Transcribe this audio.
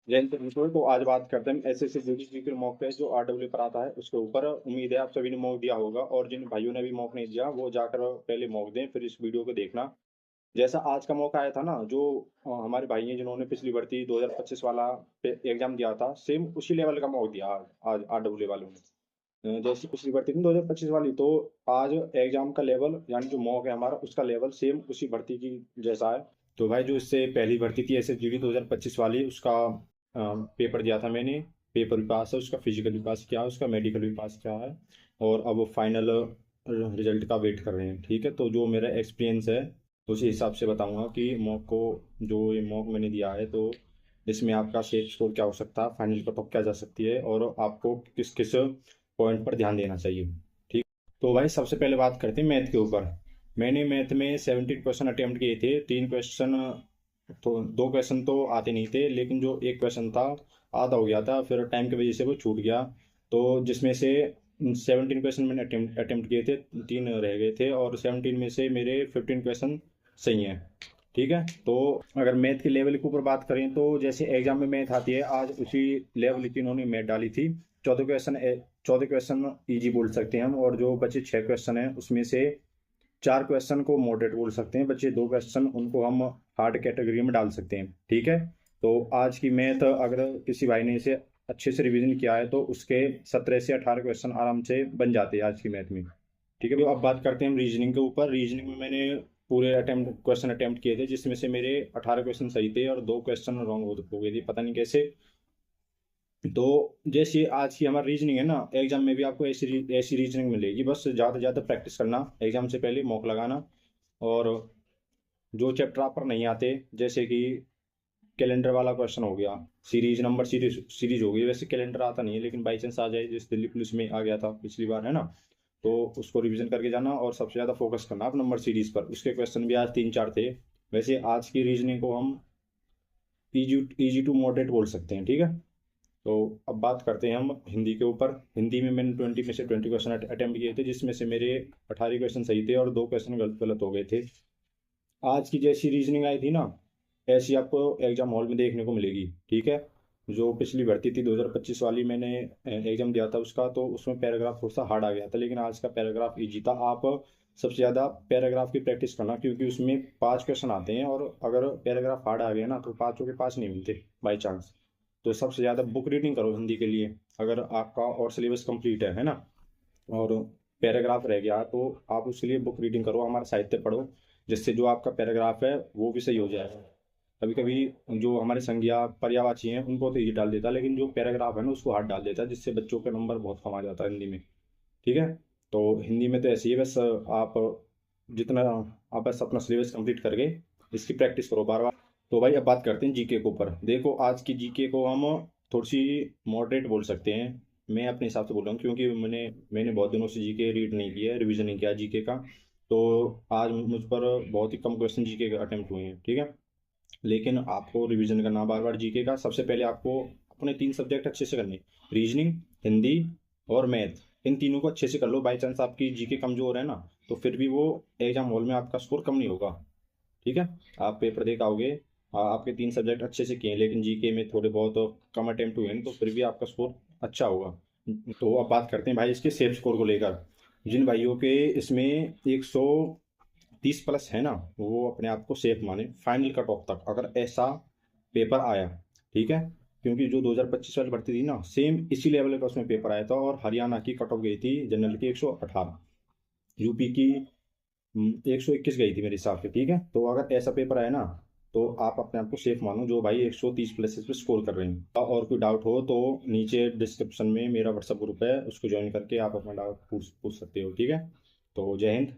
जयंत किशोर। तो आज बात करते हैं ऐसे ऐसे जीडी के मॉक टेस्ट जो आरडब्ल्यू पर आता है उसके ऊपर। उम्मीद है आप सभी ने मॉक दिया होगा, और जिन भाइयों ने भी मॉक नहीं दिया वो जाकर पहले मॉक दें, फिर इस वीडियो को देखना। जैसा आज का मौका आया था ना, जो हमारे भाई हैं जिन्होंने पिछली भर्ती 2025 वाला एग्जाम दिया था, सेम उसी लेवल का मौका दिया आज आरडब्ल्यू वालों ने। जैसी पिछली भर्ती थी 2025 वाली, तो आज एग्जाम का लेवल यानी जो मौक है हमारा उसका लेवल सेम उसी भर्ती की जैसा है। तो भाई जो इससे पहली भर्ती थी एसएसजीडी 2025 वाली, उसका पेपर दिया था मैंने। पेपर भी पास है उसका, फिजिकल भी पास किया है उसका, मेडिकल भी पास किया है। और अब फाइनल रिजल्ट का वेट कर रहे हैं। ठीक है, तो जो मेरा एक्सपीरियंस है उसी हिसाब से बताऊंगा कि मॉक को, जो ये मॉक मैंने दिया है, तो इसमें आपका सेफ स्कोर क्या हो सकता है, फाइनल कट ऑफ क्या जा सकती है, और आपको किस किस पॉइंट पर ध्यान देना चाहिए। ठीक। तो भाई सबसे पहले बात करते हैं मैथ के ऊपर। मैंने मैथ में 17 क्वेश्चन अटेम्प्ट किए थे। 3 क्वेश्चन, तो 2 क्वेश्चन तो आते नहीं थे, लेकिन जो एक क्वेश्चन था आधा हो गया था, फिर टाइम की वजह से वो छूट गया। तो जिसमें से 17 क्वेश्चन मैंने अटेम्प्ट किए थे, 3 रह गए थे, और 17 में से मेरे 15 क्वेश्चन सही हैं। ठीक है, तो अगर मैथ के लेवल के ऊपर बात करें तो जैसे एग्जाम में मैथ आती है, आज उसी लेवल की इन्होंने मैथ डाली थी। 14 क्वेश्चन ईजी बोल सकते हैं हम, और जो बचे 6 क्वेश्चन हैं उसमें से 4 क्वेश्चन को मॉडरेट बोल सकते हैं, बच्चे 2 क्वेश्चन उनको हम हार्ड कैटेगरी में डाल सकते हैं। ठीक है, तो आज की मैथ अगर किसी भाई ने इसे अच्छे से रिवीजन किया है तो उसके 17 से 18 क्वेश्चन आराम से बन जाते हैं आज की मैथ में। ठीक है, तो अब बात करते हैं हम रीजनिंग के ऊपर। रीजनिंग में मैंने पूरे क्वेश्चन अटेम्प्ट किए थे, जिसमें से मेरे 18 क्वेश्चन सही थे और 2 क्वेश्चन रॉन्ग हो गए थे, पता नहीं कैसे। तो जैसे आज की हमारी रीजनिंग है ना, एग्जाम में भी आपको ऐसी रीजनिंग मिलेगी। बस ज़्यादा से ज़्यादा प्रैक्टिस करना, एग्जाम से पहले मॉक लगाना। और जो चैप्टर आप पर नहीं आते, जैसे कि कैलेंडर वाला क्वेश्चन हो गया, सीरीज नंबर सीरीज सीरीज हो गई। वैसे कैलेंडर आता नहीं है, लेकिन बाई चांस आ जाए, जैसे दिल्ली पुलिस में आ गया था पिछली बार, है ना। तो उसको रिवीजन करके जाना, और सबसे ज़्यादा फोकस करना आप नंबर सीरीज पर। उसके क्वेश्चन भी आज 3-4 थे। वैसे आज की रीजनिंग को हम इजी इजी टू मॉडरेट बोल सकते हैं। ठीक है, तो अब बात करते हैं हम हिंदी के ऊपर। हिंदी में मैंने 20 में से 20 क्वेश्चन अटेम्प्ट किए थे, जिसमें से मेरे 18 क्वेश्चन सही थे और 2 क्वेश्चन गलत गलत हो गए थे। आज की जैसी रीजनिंग आई थी ना, ऐसी आपको एग्जाम हॉल में देखने को मिलेगी। ठीक है, जो पिछली भर्ती थी 2025 वाली, मैंने एग्जाम दिया था उसका, तो उसमें पैराग्राफ थोड़ा सा हार्ड आ गया था, लेकिन आज का पैराग्राफ इजी था। आप सबसे ज़्यादा पैराग्राफ की प्रैक्टिस करना, क्योंकि उसमें 5 क्वेश्चन आते हैं, और अगर पैराग्राफ हार्ड आ गया ना तो पाँचों के पास नहीं मिलते बाई चांस। तो सबसे ज़्यादा बुक रीडिंग करो हिंदी के लिए, अगर आपका और सिलेबस कंप्लीट है ना, और पैराग्राफ रह गया तो आप उसके लिए बुक रीडिंग करो, हमारा साहित्य पढ़ो, जिससे जो आपका पैराग्राफ है वो भी सही हो जाएगा। कभी कभी जो हमारे संज्ञा पर्यायवाची हैं उनको तो ये डाल देता है, लेकिन जो पैराग्राफ है ना उसको हार्ड डाल देता है, जिससे बच्चों का नंबर बहुत कम आ जाता है हिंदी में। ठीक है, तो हिंदी में तो ऐसे ही है, बस आप जितना आप बस अपना सिलेबस कंप्लीट करके इसकी प्रैक्टिस करो बार बार। तो भाई अब बात करते हैं जीके के ऊपर। देखो आज की जीके को हम थोड़ी सी मॉडरेट बोल सकते हैं। मैं अपने हिसाब से बोल रहा हूँ, क्योंकि मैंने बहुत दिनों से जीके रीड नहीं किया है, रिवीजन नहीं किया जीके का। तो आज मुझ पर बहुत ही कम क्वेश्चन जीके के अटेम्प्ट हुए हैं। ठीक है, लेकिन आपको रिवीजन करना बार बार जीके का। सबसे पहले आपको अपने 3 सब्जेक्ट अच्छे से करने, रीजनिंग, हिंदी और मैथ। इन तीनों को अच्छे से कर लो। बाई चांस आपकी जीके कमजोर है ना, तो फिर भी वो एग्जाम हॉल में आपका स्कोर कम नहीं होगा। ठीक है, आप पेपर दे के आओगे, आपके 3 सब्जेक्ट अच्छे से किए हैं, लेकिन जीके में थोड़े बहुत कम अटेम्प्ट हुए हैं, तो फिर भी आपका स्कोर अच्छा होगा। तो अब बात करते हैं भाई इसके सेफ स्कोर को लेकर। जिन भाइयों के इसमें 130 प्लस है ना, वो अपने आप को सेफ माने फाइनल कट ऑफ तक, अगर ऐसा पेपर आया। ठीक है, क्योंकि जो 2025 वाली भर्ती थी ना, सेम इसी लेवल का उसमें पेपर आया था, और हरियाणा की कट ऑफ गई थी जनरल की 118, यूपी की 121 गई थी मेरे हिसाब से। ठीक है, तो अगर ऐसा पेपर आया ना, तो आप अपने आप को सेफ मानो जो भाई 130 प्लस पे स्कोर कर रहे हैं। और कोई डाउट हो तो नीचे डिस्क्रिप्शन में मेरा व्हाट्सअप ग्रुप है, उसको ज्वाइन करके आप अपना डाउट पूछ पूछ सकते हो। ठीक है, तो जय हिंद।